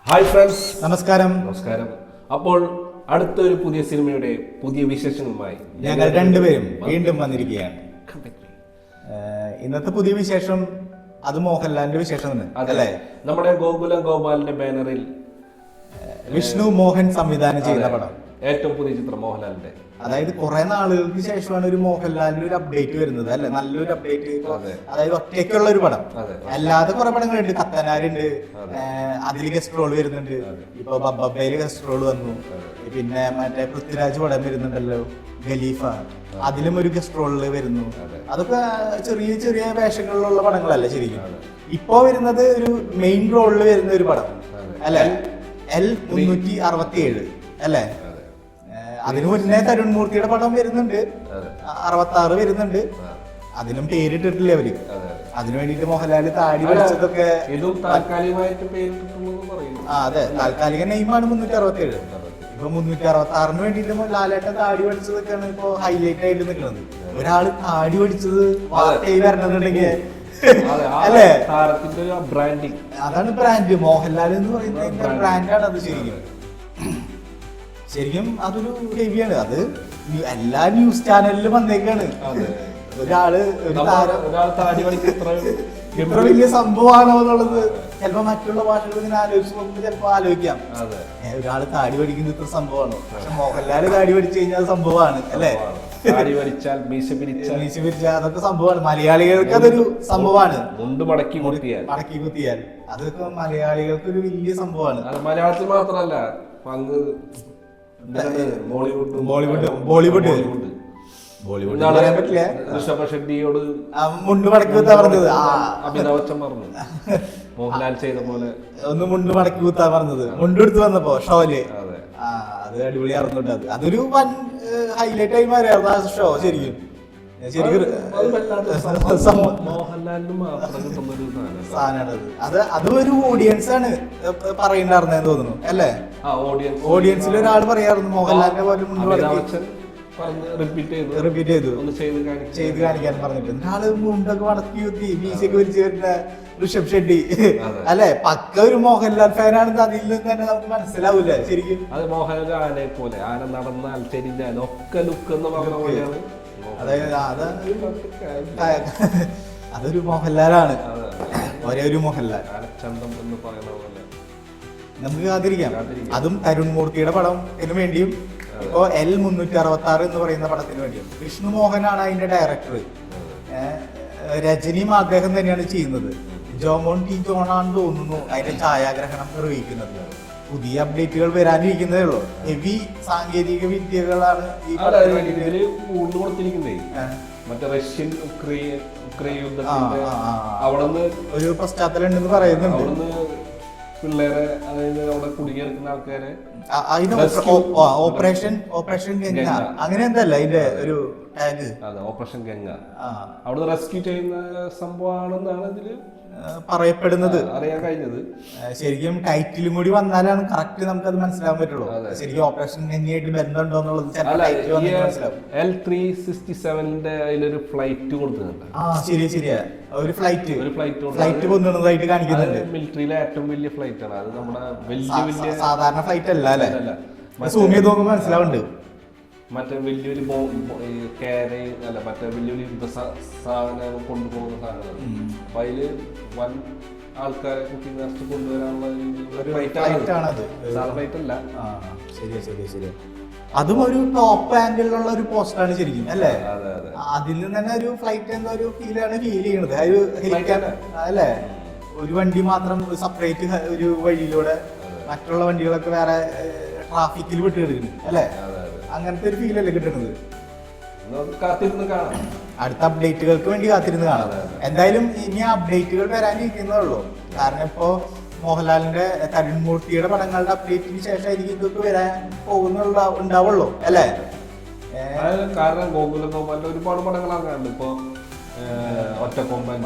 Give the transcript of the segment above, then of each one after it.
Hi friends, നമസ്കാരം. നമസ്കാരം. അപ്പോൾ അടുത്തൊരു പുതിയ സിനിമയുടെ പുതിയ വിശേഷങ്ങളുമായി ഞങ്ങൾ രണ്ടുപേരും വീണ്ടും വന്നിരിക്കുകയാണ്. ഇന്നത്തെ പുതിയ വിശേഷം അത് മോഹൻലാലിന്റെ വിശേഷം അല്ലേ? നമ്മുടെ ഗോകുലം ഗോപാലിന്റെ ബാനറിൽ വിഷ്ണു മോഹൻ സംവിധാനം ചെയ്ത പടം, ഏറ്റവും പുതിയ ചിത്രം മോഹൻലാലിന്റെ. അതായത് കുറെ നാളുകൾക്ക് ശേഷമാണ് ഒരു മോഹൻലാലിന്റെ ഒരു അപ്ഡേറ്റ് വരുന്നത്, അല്ലെ? നല്ലൊരു അപ്ഡേറ്റ്. അതായത് ഒറ്റയ്ക്കുള്ള ഒരു പടം, അല്ലാതെ കുറെ പടങ്ങളുണ്ട്. കത്തനാരുണ്ട്, അതിൽ ഗസ്റ്റ് റോൾ വരുന്നുണ്ട്. ഇപ്പൊ ബബ്ബയില് ഗസ്റ്റ് റോൾ വന്നു. പിന്നെ മറ്റേ പൃഥ്വിരാജ് പടം വരുന്നുണ്ടല്ലോ, ഖലീഫ, അതിലും ഒരു ഗസ്റ്റ് റോളില് വരുന്നു. അതൊക്കെ ചെറിയ ചെറിയ വേഷങ്ങളിലുള്ള പടങ്ങളല്ല ശരിക്കും. ഇപ്പോ വരുന്നത് ഒരു മെയിൻ റോളിൽ വരുന്ന ഒരു പടം അല്ലെ, L367 അല്ലെ? അതിനു മുന്നേ തരുൺ മൂർത്തിയുടെ പടം വരുന്നുണ്ട്, 66 വരുന്നുണ്ട്. അതിനും പേരിട്ടിട്ടില്ല അവര്. അതിനു വേണ്ടിട്ട് മോഹൻലാല് താടി പഠിച്ചതൊക്കെ അതെ, താൽക്കാലിക നെയ്മാണ് 367. ഇപ്പൊ 366 വേണ്ടിട്ട് ലാലേട്ടൻ താടി പഠിച്ചതൊക്കെയാണ് ഇപ്പൊ ഹൈലൈറ്റ് ആയിട്ട് നിൽക്കുന്നത്. ഒരാള് താടി പഠിച്ചത് വാർത്തയിൽ വരണമെന്നുണ്ടെങ്കിൽ അല്ലേ, അതാണ് ബ്രാൻഡ്. മോഹൻലാൽ എന്ന് പറയുന്നത് ബ്രാൻഡാണ് അത്. ശരിക്കും അതൊരു ഹെവിയാണ്. അത് എല്ലാ ന്യൂസ് ചാനലിലും വന്നേക്കാണ്. ഒരാള് ഇത്ര വലിയ സംഭവമാണോ എന്നുള്ളത് ചിലപ്പോ മറ്റുള്ള ഭാഷകൾ ഇങ്ങനെ ആലോചിച്ച് ചിലപ്പോ ആലോചിക്കാം, ഒരാള് താടി പഠിക്കുന്ന ഇത്ര സംഭവമാണോ? പക്ഷെ മോഹൻലാല് താടി പഠിച്ചു കഴിഞ്ഞാൽ സംഭവമാണ്, അല്ലേ? മീശ പിരിച്ചാൽ അതൊക്കെ സംഭവമാണ്. മലയാളികൾക്ക് അതൊരു സംഭവമാണ്. മടക്കി കുത്തിയാൽ അതൊക്കെ മലയാളികൾക്ക് ഒരു വലിയ സംഭവമാണ്. മലയാളത്തിൽ മാത്രമല്ല, ബോളിവുഡ് പറയാൻ പറ്റില്ല. ഋഷഭ ഷെട്ടിയോട് മുണ്ട് മടക്കി കുത്താ പറഞ്ഞത്, അമിതാഭ് ബച്ചൻ പറഞ്ഞു മോഹൻലാൽ ചെയ്ത പോലെ ഒന്ന് മുണ്ട് മടക്കി കുത്താ പറഞ്ഞത്. മുണ്ടെടുത്ത് വന്നപ്പോ ഷോയില് അത് അടിപൊളിയായിരുന്നു. അതൊരു വൻ ഹൈലൈറ്റ് ആയി മാറിയായിരുന്നു ആ ഷോ. ശരിക്കും അത് ഒരു ഓഡിയൻസ് ആണ് പറയണ്ടായിരുന്നെന്ന് തോന്നുന്നു, അല്ലേ? ഓഡിയൻസിൽ ഒരാൾ പറയാറുണ്ട് മോഹൻലാലിന്റെ പോലെ മുണ്ട് റിപ്പീറ്റ് ചെയ്തു ചെയ്ത് കാണിക്കാൻ പറഞ്ഞിട്ട്. ഒരാള് മുണ്ടൊക്കെ മടക്കി കുത്തി മീശയൊക്കെ വിരിച്ചു വരുന്ന ഋഷഭ് ഷെട്ടി, അല്ലെ? പക്ക ഒരു മോഹൻലാൽ ഫാനാണെന്ന് അതിൽ നിന്ന് തന്നെ നമുക്ക് മനസ്സിലാവൂല ശരിക്കും. അത് മോഹൻലാൽ ആനയെ പോലെ, ആന നടന്നാൽ ചെരിഞ്ഞാൽ ഒക്കെ ലുക്ക് എന്ന് പറഞ്ഞ പോലെയാണ്. അതൊരു മോഹൻലാലാണ്, ഒരേ ഒരു മോഹൻലാൽ. ചന്തം എന്ന് പറയുന്ന പോലെ നമുക്ക് കാത്തിരിക്കാം. അതും തരുൺ മൂർത്തിയുടെ പടത്തിന് വേണ്ടിയും ഇപ്പോ L366 എന്ന് പറയുന്ന പടത്തിന് വേണ്ടിയും. വിഷ്ണു മോഹനാണ് അതിന്റെ ഡയറക്ടർ. രജനിയും അദ്ദേഹം തന്നെയാണ് ചെയ്യുന്നത്. ജോമോൻ ടി ജോണാണെന്ന് തോന്നുന്നു അതിന്റെ ഛായാഗ്രഹണം നിർവഹിക്കുന്നത്. പുതിയ അപ്ഡേറ്റുകൾ വരാനിരിക്കുന്നതേ ഉള്ളൂ. ഹെവി സാങ്കേതിക വിദ്യകളാണ് ഈ മറ്റേ റഷ്യൻ ഉക്രൈൻ യുദ്ധത്തിന്റെ അവിടുന്ന് ഒരു പശ്ചാത്തലം ഉണ്ടെന്ന് പറയുന്നുണ്ട്. പിള്ളേരെ, അതായത് അവിടെ കുടുങ്ങിയെടുക്കുന്ന ആൾക്കാരെ ഓപ്പറേഷൻ ഗംഗ അങ്ങനെ എന്തല്ല അതിന്റെ ഒരു ടാഗ്. അതെ, ഓപ്പറേഷൻ ഗംഗ. അവിടുന്ന് റെസ്ക്യൂ ചെയ്യുന്ന സംഭവമാണെന്നാണ് ഇതില് പറയപ്പെടുന്നത്, അറിയാൻ കഴിഞ്ഞത്. ശരിക്കും ടൈറ്റിലും കൂടി വന്നാലാണ് കറക്റ്റ് നമുക്ക് അത് മനസ്സിലാക്കാൻ പറ്റുള്ളൂ. ശരിക്കും ഓപ്പറേഷൻ ഗംഗയായിട്ട് ബന്ധമുണ്ടോ എന്നുള്ളത് L367 അതിലൊരു ഫ്ലൈറ്റ് കൊടുക്കുന്നുണ്ട്. ശരിയാ, ഒരു ഫ്ലൈറ്റ് കൊണ്ടുവന്നതായിട്ട് കാണിക്കുന്നുണ്ട്. മിലിറ്ററിയിലെ ഏറ്റവും വലിയ ഫ്ലൈറ്റ് ആണ് അത്. നമ്മുടെ സാധാരണ ഫ്ലൈറ്റ് അല്ല, അല്ലെ? സൂം ചെയ്ത് നോക്കുമ്പോൾ മനസ്സിലാവുന്നുണ്ട്. മറ്റേ വലിയൊരു അല്ല, മറ്റേ വലിയൊരു യുദ്ധ സാധനം കൊണ്ടുപോകുന്ന സാധനങ്ങൾ. അപ്പൊ അതില് വൻ ആൾക്കാരെ കുട്ടി നഷ്ട കൊണ്ടുവരാനുള്ള ഫ്ലൈറ്റ് അല്ല. ശരിയാ. അതും ഒരു ടോപ്പ് ആംഗിളിലുള്ള ഒരു പോസ്റ്ററാണ് ശരിക്കും, അല്ലേ? അതിൽ നിന്ന് തന്നെ ഒരു ഫ്ലൈറ്റ് എന്ന ഒരു ഫീൽ ചെയ്യുന്നത്. അല്ലേ? ഒരു വണ്ടി മാത്രം സെപ്പറേറ്റ് ഒരു വഴിയിലൂടെ, മറ്റുള്ള വണ്ടികളൊക്കെ വേറെ ട്രാഫിക്കിൽ വിട്ട് കിടക്കുന്നു, അല്ലേ? അങ്ങനത്തെ ഒരു ഫീലല്ലേ കിട്ടുന്നത്. അടുത്ത അപ്ഡേറ്റുകൾക്ക് വേണ്ടി കാത്തിരുന്ന് കാണാം. എന്തായാലും ഇനി അപ്ഡേറ്റുകൾ വരാനിരിക്കുന്നേ ഉള്ളൂ. കാരണം ഇപ്പോ മോഹൻലാലിന്റെ തരുൺ മൂർത്തിയുടെ പടങ്ങളുടെ അപ്ഡേറ്റിന് ശേഷമായിരിക്കും ഇതൊക്കെ വരാൻ ഉണ്ടാവുള്ളൂ, അല്ലേ? കാരണം ഗോകുലം ഗോപാലിന്റെ ഒരുപാട് പടങ്ങളാണ്. ഇപ്പൊ ഒറ്റക്കൊമ്പൻ,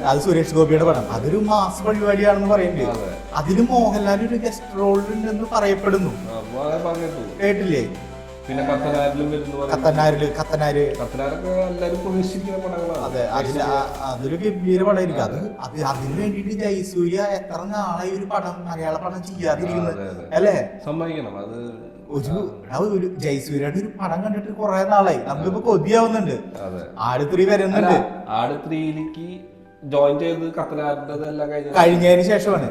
അത് സുരേഷ് ഗോപിയുടെ പടം. അതൊരു മാസ് പരിപാടിയാണെന്ന് പറയുന്നുണ്ട്. അതില് മോഹൻലാൽ ഒരു ഗസ്റ്റ് റോൾ ഉണ്ടെന്ന് പറയപ്പെടുന്നു. കേട്ടില്ലേ? പിന്നെ കത്തനാരിലും വരുന്ന കത്തനാരൊക്കെ എല്ലാരും പ്രതീക്ഷിക്കുന്ന പടങ്ങളാണ്. അതെ, അതൊരു ഗംഭീര പടമായിരിക്കും. അതിന് വേണ്ടിട്ട് ജയസൂര്യ എത്ര നാളായി ഒരു പടം, മലയാള പടം ചെയ്യാതിരിക്കുന്നത് അല്ലേ? സമ്മതിക്കണം. അത് ഒരു ജയസൂര്യയുടെ ഒരു പടം കണ്ടിട്ട് കുറെ നാളായി, നമുക്കിപ്പോ കൊതിയാവുന്നുണ്ട്. ആട് 3 വരുന്നുണ്ട്. ആട് 3ലേക്ക് ജോയിൻ ചെയ്ത് കത്തനാറിന്റെ കഴിഞ്ഞതിന് ശേഷമാണ്.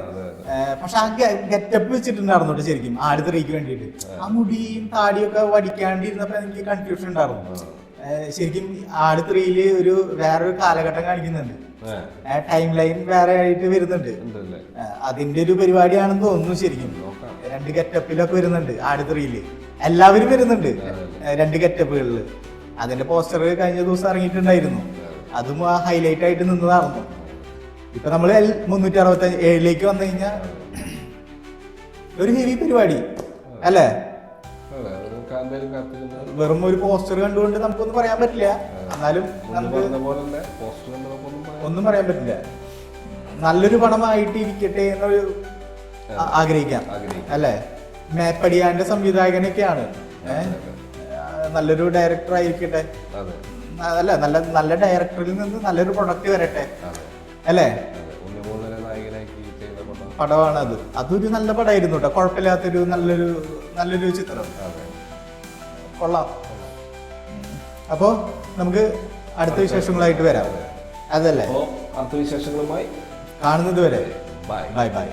പക്ഷെ ആ ഗെറ്റപ്പ് വെച്ചിട്ടുണ്ടായിരുന്നു ശരിക്കും ആട് 3ക്ക് വേണ്ടിട്ട്. ആ മുടിയും താടിയൊക്കെ വടിക്കാണ്ടിരുന്നപ്പോ എനിക്ക് കൺഫ്യൂഷൻ ഉണ്ടായിരുന്നു. ശരിക്കും ആട് 3ല് വേറൊരു കാലഘട്ടം കാണിക്കുന്നുണ്ട്, ടൈം ലൈൻ വേറെ ആയിട്ട് വരുന്നുണ്ട്. അതിന്റെ ഒരു പരിപാടിയാണെന്ന് തോന്നുന്നു. ശരിക്കും 2 ഗെറ്റപ്പിലൊക്കെ വരുന്നുണ്ട് ആട് 3ല്. എല്ലാവരും വരുന്നുണ്ട് 2 ഗെറ്റപ്പുകളില്. അതിന്റെ പോസ്റ്റർ കഴിഞ്ഞ ദിവസം ഇറങ്ങിയിട്ടുണ്ടായിരുന്നു. അതും ആ ഹൈലൈറ്റ് ആയിട്ട് നിന്നതാണെന്നു. ഇപ്പൊ നമ്മള് 367ലേക്ക് വന്നു കഴിഞ്ഞാൽ ഒരു ഹെവി പരിപാടി അല്ലേ? വെറും ഒരു പോസ്റ്റർ കണ്ടുകൊണ്ട് നമുക്കൊന്നും പറയാൻ പറ്റില്ല. എന്നാലും നമുക്ക് ഒന്നും പറയാൻ പറ്റില്ല. നല്ലൊരു പടമായിട്ട് ഇരിക്കട്ടെ എന്നൊരു ആഗ്രഹിക്കാം അല്ലേ? മേപ്പടിയാന്റെ സംവിധായകനൊക്കെയാണ്. നല്ലൊരു ഡയറക്ടർ ആയിരിക്കട്ടെ അല്ല, നല്ല ഡയറക്ടറിൽ നിന്ന് നല്ലൊരു പ്രൊഡക്റ്റ് വരട്ടെ അല്ലേ? പടമാണ് അത്. അതൊരു നല്ല പടമായിരുന്നു കേട്ടോ, കുഴപ്പമില്ലാത്തൊരു നല്ലൊരു ചിത്രം. കൊള്ളാം. അപ്പോ നമുക്ക് അടുത്ത വിശേഷങ്ങളായിട്ട് വരാം. അതല്ലേ? അടുത്ത വിശേഷങ്ങളുമായി കാണുന്നത് വരെ ബൈ ബൈ.